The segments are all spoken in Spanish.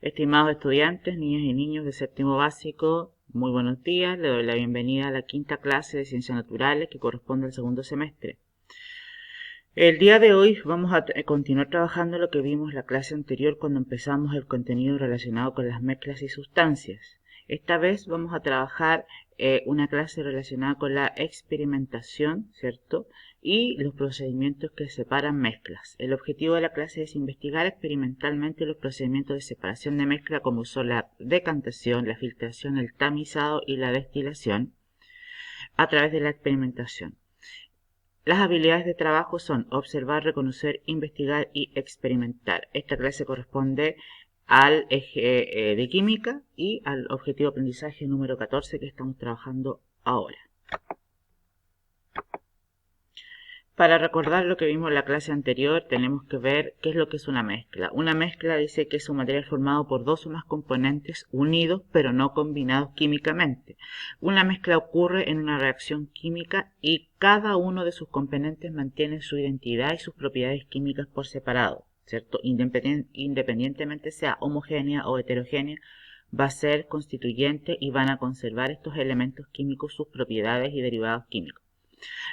Estimados estudiantes, niñas y niños de séptimo básico, muy buenos días. Les doy la bienvenida a la quinta clase de Ciencias Naturales que corresponde al segundo semestre. El día de hoy vamos a continuar trabajando lo que vimos la clase anterior cuando empezamos el contenido relacionado con las mezclas y sustancias. Esta vez vamos a trabajar una clase relacionada con la experimentación, ¿cierto? Y los procedimientos que separan mezclas. El objetivo de la clase es investigar experimentalmente los procedimientos de separación de mezcla como son la decantación, la filtración, el tamizado y la destilación a través de la experimentación. Las habilidades de trabajo son observar, reconocer, investigar y experimentar. Esta clase corresponde al eje de química y al objetivo de aprendizaje número 14 que estamos trabajando ahora. Para recordar lo que vimos en la clase anterior, tenemos que ver qué es lo que es una mezcla. Una mezcla dice que es un material formado por dos o más componentes unidos pero no combinados químicamente. Una mezcla ocurre en una reacción química y cada uno de sus componentes mantiene su identidad y sus propiedades químicas por separado, ¿cierto? Independientemente sea homogénea o heterogénea, va a ser constituyente y van a conservar estos elementos químicos sus propiedades y derivados químicos.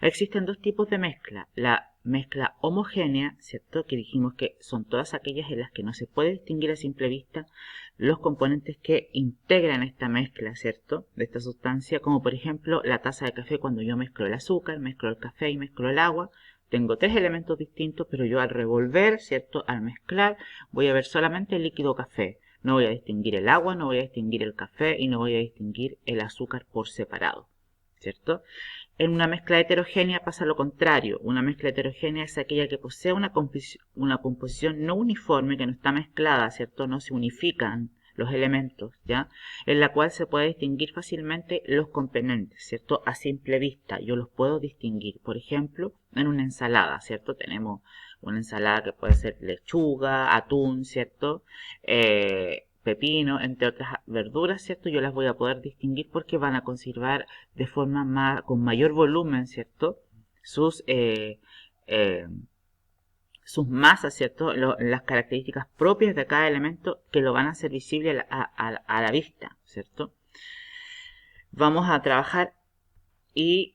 Existen dos tipos de mezcla. La mezcla homogénea, ¿cierto? Que dijimos que son todas aquellas en las que no se puede distinguir a simple vista los componentes que integran esta mezcla, ¿cierto? De esta sustancia, como por ejemplo la taza de café cuando yo mezclo el azúcar, mezclo el café y mezclo el agua. Tengo tres elementos distintos, pero yo al revolver, ¿cierto? Al mezclar, voy a ver solamente el líquido café. No voy a distinguir el agua, no voy a distinguir el café y no voy a distinguir el azúcar por separado, ¿cierto? En una mezcla heterogénea pasa lo contrario. Una mezcla heterogénea es aquella que posee una composición no uniforme, que no está mezclada, ¿cierto? No se unifican los elementos, ¿ya? En la cual se puede distinguir fácilmente los componentes, ¿cierto? A simple vista, yo los puedo distinguir. Por ejemplo, en una ensalada, ¿cierto? Tenemos una ensalada que puede ser lechuga, atún, ¿cierto? Pepino, entre otras verduras, ¿cierto? Yo las voy a poder distinguir porque van a conservar de forma con mayor volumen, ¿cierto? Sus masas, ¿cierto? Las características propias de cada elemento que lo van a hacer visible a la vista, ¿cierto? Vamos a trabajar y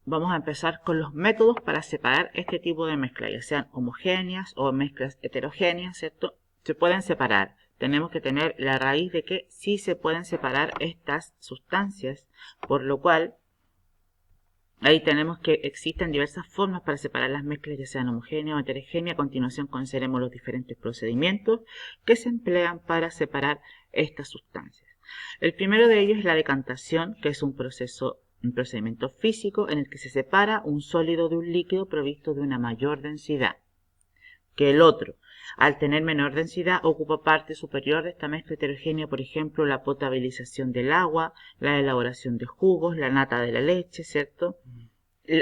vamos a empezar con los métodos para separar este tipo de mezclas, ya sean homogéneas o mezclas heterogéneas, ¿cierto? Se pueden separar. Tenemos que tener la raíz de que sí se pueden separar estas sustancias, por lo cual ahí tenemos que existen diversas formas para separar las mezclas, ya sean homogéneas o heterogéneas. A continuación conoceremos los diferentes procedimientos que se emplean para separar estas sustancias. El primero de ellos es la decantación, que es un procedimiento físico en el que se separa un sólido de un líquido provisto de una mayor densidad que el otro. Al tener menor densidad, ocupa parte superior de esta mezcla heterogénea, por ejemplo, la potabilización del agua, la elaboración de jugos, la nata de la leche, ¿cierto?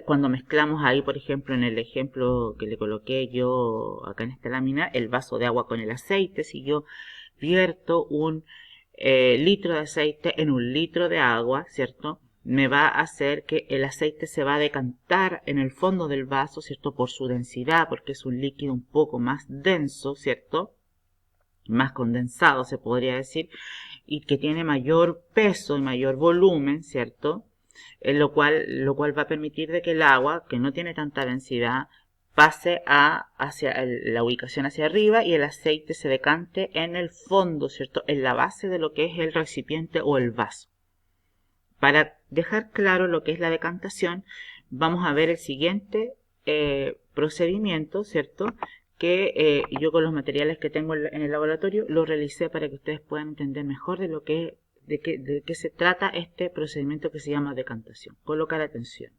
Cuando mezclamos ahí, por ejemplo, en el ejemplo que le coloqué yo acá en esta lámina, el vaso de agua con el aceite, si yo vierto un litro de aceite en un litro de agua, ¿cierto? Me va a hacer que el aceite se va a decantar en el fondo del vaso, ¿cierto? Por su densidad, porque es un líquido un poco más denso, ¿cierto? Más condensado, se podría decir, y que tiene mayor peso y mayor volumen, ¿cierto? Lo cual va a permitir de que el agua, que no tiene tanta densidad, pase hacia la ubicación hacia arriba y el aceite se decante en el fondo, ¿cierto? En la base de lo que es el recipiente o el vaso. Para dejar claro lo que es la decantación, vamos a ver el siguiente procedimiento, ¿cierto? Que yo con los materiales que tengo en el laboratorio lo realicé para que ustedes puedan entender mejor de qué se trata este procedimiento que se llama decantación. Colocar atención.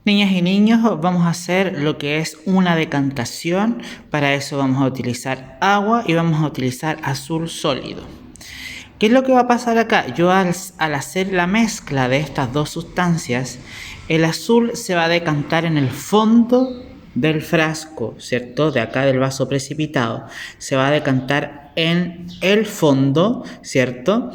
Niñas y niños, vamos a hacer lo que es una decantación. Para eso vamos a utilizar agua y vamos a utilizar azul sólido. ¿Qué es lo que va a pasar acá? Yo al hacer la mezcla de estas dos sustancias, el azul se va a decantar en el fondo del frasco, ¿cierto? De acá del vaso precipitado, se va a decantar en el fondo, ¿cierto?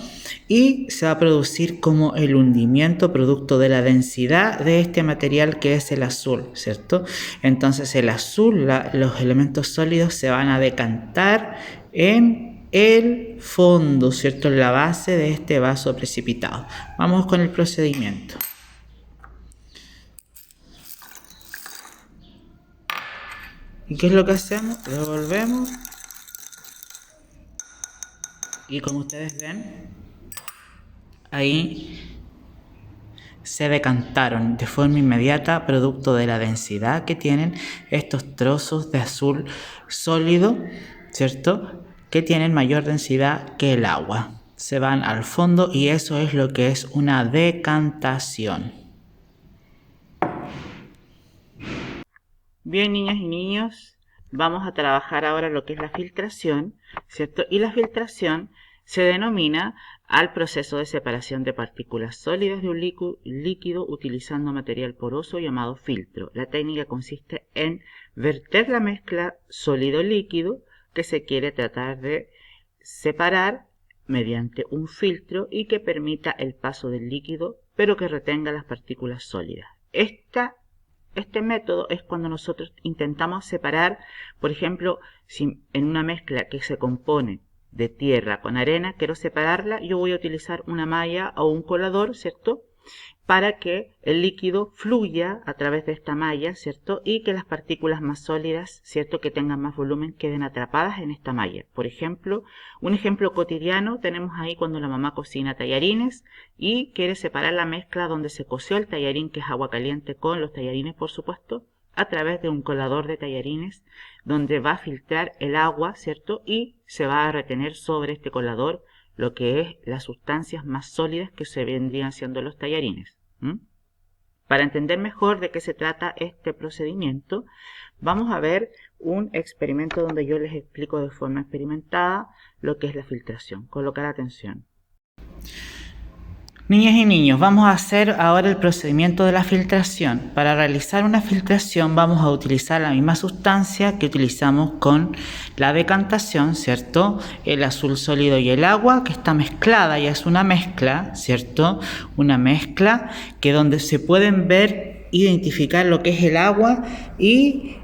Y se va a producir como el hundimiento producto de la densidad de este material que es el azul, ¿cierto? Entonces el azul, los elementos sólidos se van a decantar en el fondo, ¿cierto? En la base de este vaso precipitado. Vamos con el procedimiento. ¿Y qué es lo que hacemos? Revolvemos. Y como ustedes ven, ahí se decantaron de forma inmediata producto de la densidad que tienen estos trozos de azul sólido, ¿cierto? Que tienen mayor densidad que el agua. Se van al fondo y eso es lo que es una decantación. Bien, niñas y niños, vamos a trabajar ahora lo que es la filtración, ¿cierto? Y la filtración se denomina al proceso de separación de partículas sólidas de un líquido utilizando material poroso llamado filtro. La técnica consiste en verter la mezcla sólido-líquido que se quiere tratar de separar mediante un filtro y que permita el paso del líquido, pero que retenga las partículas sólidas. Este método es cuando nosotros intentamos separar, por ejemplo, si en una mezcla que se compone de tierra con arena, quiero separarla, yo voy a utilizar una malla o un colador, ¿cierto? Para que el líquido fluya a través de esta malla, ¿cierto? Y que las partículas más sólidas, ¿cierto? Que tengan más volumen, queden atrapadas en esta malla. Por ejemplo, un ejemplo cotidiano tenemos ahí cuando la mamá cocina tallarines y quiere separar la mezcla donde se coció el tallarín, que es agua caliente con los tallarines, por supuesto, a través de un colador de tallarines donde va a filtrar el agua, ¿cierto? Y se va a retener sobre este colador lo que es las sustancias más sólidas que se vendrían siendo los tallarines. Para entender mejor de qué se trata este procedimiento, vamos a ver un experimento donde yo les explico de forma experimentada lo que es la filtración. Colocar atención. Niñas y niños, vamos a hacer ahora el procedimiento de la filtración. Para realizar una filtración vamos a utilizar la misma sustancia que utilizamos con la decantación, ¿cierto? El azul sólido y el agua, que está mezclada, ya es una mezcla, ¿cierto? Una mezcla que donde se pueden ver, identificar lo que es el agua y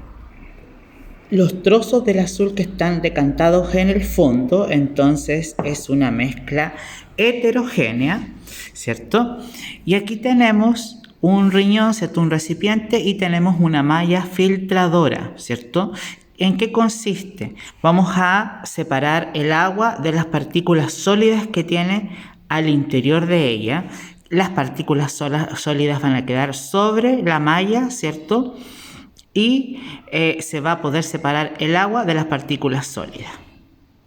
los trozos del azul que están decantados en el fondo. Entonces es una mezcla heterogénea, ¿cierto? Y aquí tenemos un riñón, ¿cierto? Un recipiente, y tenemos una malla filtradora, ¿cierto? ¿En qué consiste? Vamos a separar el agua de las partículas sólidas que tiene al interior de ella. Las partículas sólidas van a quedar sobre la malla, ¿cierto? Y se va a poder separar el agua de las partículas sólidas.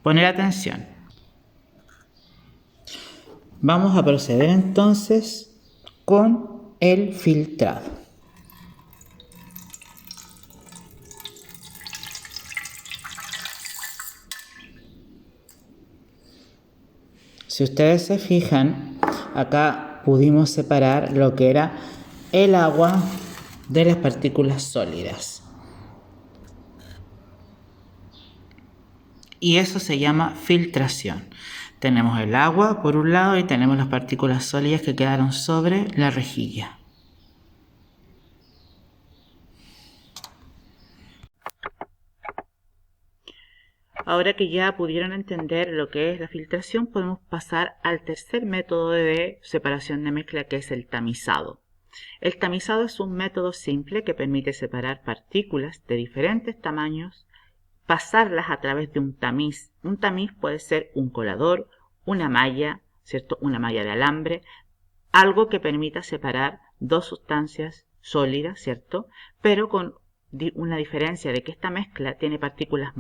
Poner atención. Vamos a proceder entonces con el filtrado. Si ustedes se fijan, acá pudimos separar lo que era el agua de las partículas sólidas. Y eso se llama filtración. Tenemos el agua por un lado y tenemos las partículas sólidas que quedaron sobre la rejilla. Ahora que ya pudieron entender lo que es la filtración, podemos pasar al tercer método de separación de mezcla, que es el tamizado. El tamizado es un método simple que permite separar partículas de diferentes tamaños, pasarlas a través de un tamiz. Un tamiz puede ser un colador, una malla, ¿cierto? Una malla de alambre, algo que permita separar dos sustancias sólidas, ¿cierto? Pero con una diferencia de que esta mezcla tiene partículas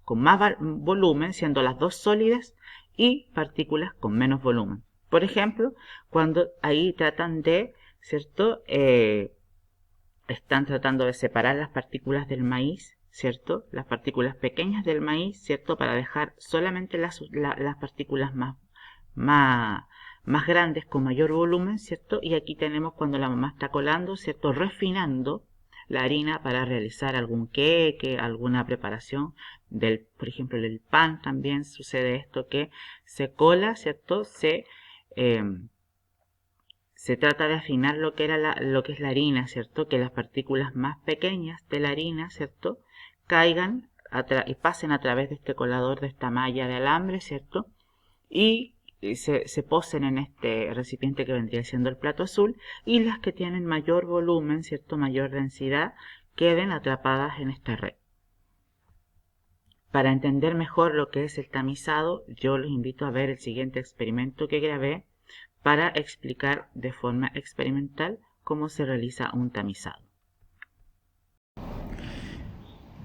con más volumen, siendo las dos sólidas, y partículas con menos volumen. Por ejemplo, cuando ahí tratan de, ¿cierto? Están tratando de separar las partículas del maíz, ¿cierto? Las partículas pequeñas del maíz, ¿cierto? Para dejar solamente las partículas más grandes con mayor volumen, ¿cierto? Y aquí tenemos cuando la mamá está colando, ¿cierto? Refinando la harina para realizar algún queque, alguna preparación por ejemplo, del pan también sucede esto que se cola, ¿cierto? Se trata de afinar lo que es la harina, ¿cierto? Que las partículas más pequeñas de la harina, ¿cierto? Caigan y pasen a través de este colador, de esta malla de alambre, ¿cierto? Y se posen en este recipiente que vendría siendo el plato azul, y las que tienen mayor volumen, ¿cierto? Mayor densidad, queden atrapadas en esta red. Para entender mejor lo que es el tamizado, yo los invito a ver el siguiente experimento que grabé para explicar de forma experimental cómo se realiza un tamizado.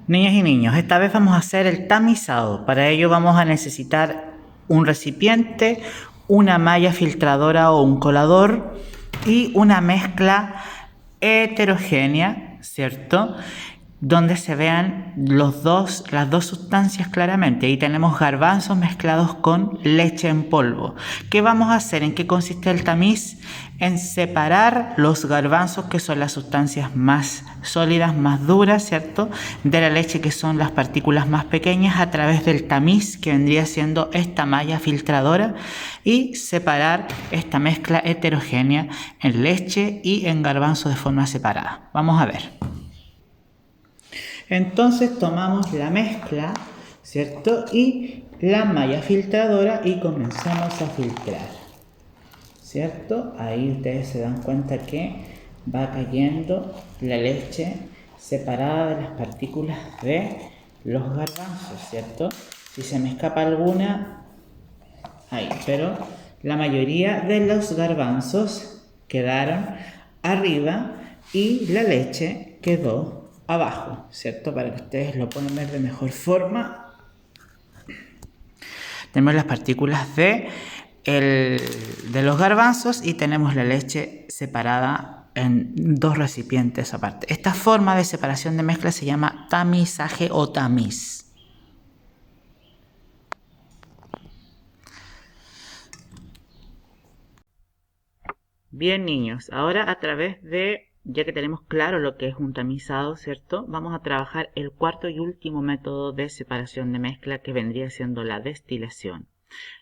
Niñas y niños, esta vez vamos a hacer el tamizado. Para ello vamos a necesitar un recipiente, una malla filtradora o un colador y una mezcla heterogénea, ¿cierto? Donde se vean las dos sustancias claramente. Ahí tenemos garbanzos mezclados con leche en polvo. ¿Qué vamos a hacer? ¿En qué consiste el tamiz? En separar los garbanzos, que son las sustancias más sólidas, más duras, ¿cierto? De la leche, que son las partículas más pequeñas, a través del tamiz, que vendría siendo esta malla filtradora, y separar esta mezcla heterogénea en leche y en garbanzo de forma separada. Vamos a ver. Entonces tomamos la mezcla, ¿cierto? Y la malla filtradora y comenzamos a filtrar, ¿cierto? Ahí ustedes se dan cuenta que va cayendo la leche separada de las partículas de los garbanzos, ¿cierto? Si se me escapa alguna, ahí, pero la mayoría de los garbanzos quedaron arriba y la leche quedó abajo, ¿cierto? Para que ustedes lo puedan ver de mejor forma. Tenemos las partículas de los garbanzos y tenemos la leche separada en dos recipientes aparte. Esta forma de separación de mezcla se llama tamizaje o tamiz. Bien, niños, ahora ya que tenemos claro lo que es un tamizado, ¿cierto? Vamos a trabajar el cuarto y último método de separación de mezcla, que vendría siendo la destilación.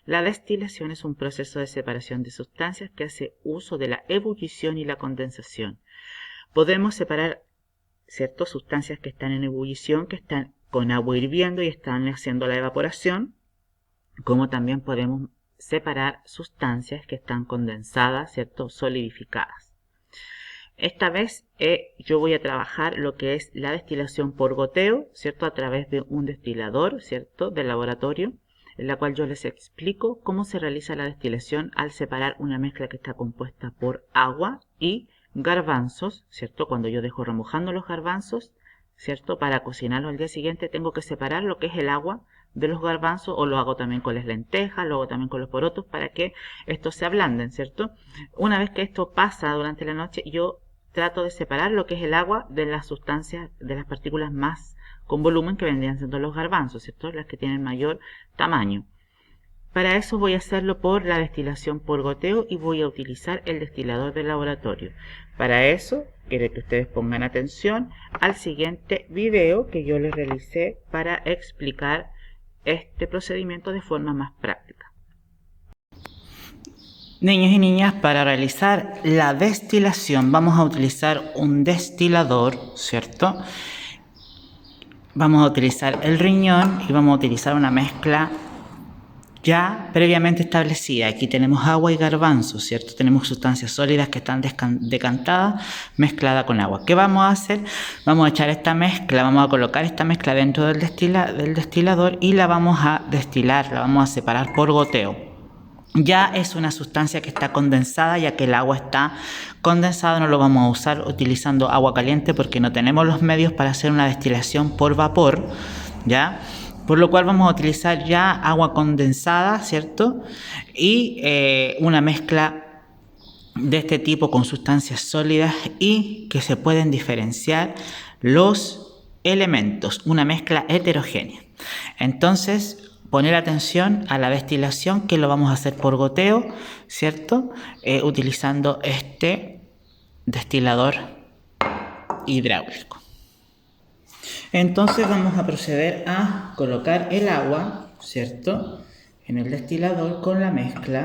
La destilación es un proceso de separación de sustancias que hace uso de la ebullición y la condensación. Podemos separar, ¿cierto?, sustancias que están en ebullición, que están con agua hirviendo y están haciendo la evaporación, como también podemos separar sustancias que están condensadas, ¿cierto?, solidificadas. Esta vez yo voy a trabajar lo que es la destilación por goteo, ¿cierto?, a través de un destilador, ¿cierto?, de laboratorio, en la cual yo les explico cómo se realiza la destilación al separar una mezcla que está compuesta por agua y garbanzos, ¿cierto? Cuando yo dejo remojando los garbanzos, ¿cierto?, para cocinarlos al día siguiente, tengo que separar lo que es el agua de los garbanzos, o lo hago también con las lentejas, lo hago también con los porotos, para que estos se ablanden, ¿cierto? Una vez que esto pasa durante la noche, yo trato de separar lo que es el agua de las sustancias, de las partículas más con volumen, que vendrían siendo los garbanzos, ¿cierto?, las que tienen mayor tamaño. Para eso voy a hacerlo por la destilación por goteo y voy a utilizar el destilador de laboratorio. Para eso quiero que ustedes pongan atención al siguiente video que yo les realicé para explicar este procedimiento de forma más práctica. Niños y niñas, para realizar la destilación vamos a utilizar un destilador, ¿cierto? Vamos a utilizar el riñón y vamos a utilizar una mezcla ya previamente establecida. Aquí tenemos agua y garbanzos, ¿cierto? Tenemos sustancias sólidas que están decantadas, mezclada con agua. ¿Qué vamos a hacer? Vamos a echar esta mezcla, vamos a colocar esta mezcla dentro del destilador y la vamos a destilar, la vamos a separar por goteo. Ya es una sustancia que está condensada, ya que el agua está condensada. No lo vamos a usar utilizando agua caliente porque no tenemos los medios para hacer una destilación por vapor, ¿ya? Por lo cual vamos a utilizar ya agua condensada, ¿cierto? Y una mezcla de este tipo con sustancias sólidas y que se pueden diferenciar los elementos, una mezcla heterogénea. Entonces, poner atención a la destilación, que lo vamos a hacer por goteo, ¿cierto? Utilizando este destilador agua hidráulico. Entonces vamos a proceder a colocar el agua, ¿cierto?, en el destilador con la mezcla.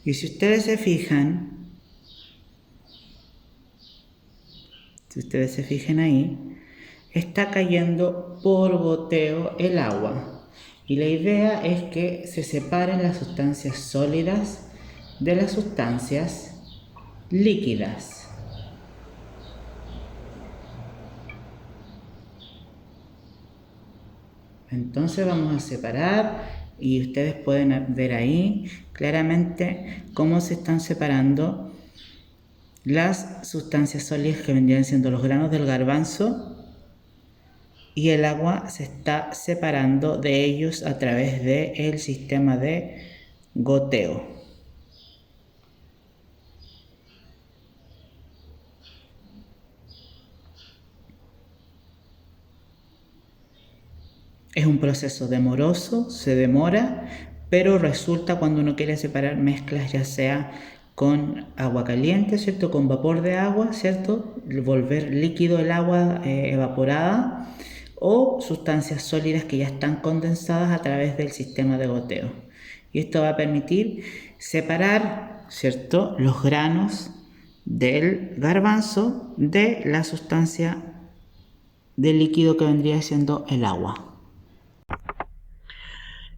Y si ustedes se fijan, ahí, está cayendo por goteo el agua. Y la idea es que se separen las sustancias sólidas de las sustancias líquidas. Entonces vamos a separar y ustedes pueden ver ahí claramente cómo se están separando las sustancias sólidas que vendrían siendo los granos del garbanzo, y el agua se está separando de ellos a través del sistema de goteo. Es un proceso demoroso, se demora, pero resulta cuando uno quiere separar mezclas, ya sea con agua caliente, ¿cierto?, con vapor de agua, ¿cierto?, volver líquido el agua evaporada, o sustancias sólidas que ya están condensadas a través del sistema de goteo. Y esto va a permitir separar, ¿cierto?, los granos del garbanzo de la sustancia del líquido que vendría siendo el agua.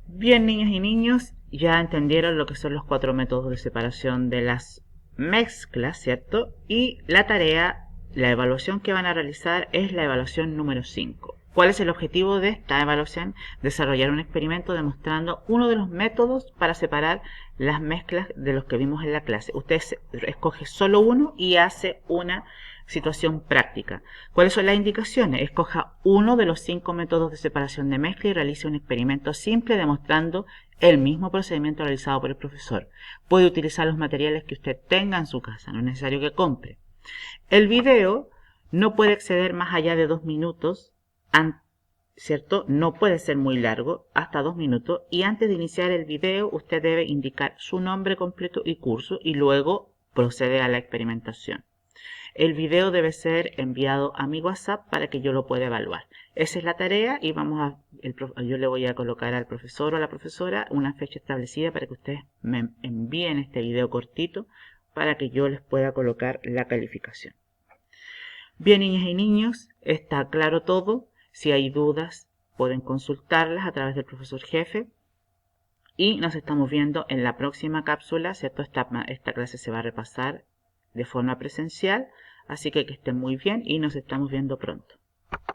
Bien, niñas y niños, ya entendieron lo que son los 4 métodos de separación de las mezclas, ¿cierto? Y la tarea, la evaluación que van a realizar es la evaluación número 5. ¿Cuál es el objetivo de esta evaluación? Desarrollar un experimento demostrando uno de los métodos para separar las mezclas de los que vimos en la clase. Usted escoge solo uno y hace una situación práctica. ¿Cuáles son las indicaciones? Escoja uno de los 5 métodos de separación de mezcla y realice un experimento simple demostrando el mismo procedimiento realizado por el profesor. Puede utilizar los materiales que usted tenga en su casa, no es necesario que compre. El video no puede exceder más allá de 2 minutos, ¿cierto? No puede ser muy largo, hasta 2 minutos, y antes de iniciar el video usted debe indicar su nombre completo y curso y luego procede a la experimentación. El video debe ser enviado a mi WhatsApp para que yo lo pueda evaluar. Esa es la tarea y yo le voy a colocar al profesor o a la profesora una fecha establecida para que ustedes me envíen este video cortito para que yo les pueda colocar la calificación. Bien, niñas y niños, está claro todo. Si hay dudas, pueden consultarlas a través del profesor jefe. Y nos estamos viendo en la próxima cápsula, ¿cierto? Esta clase se va a repasar de forma presencial, así que estén muy bien y nos estamos viendo pronto.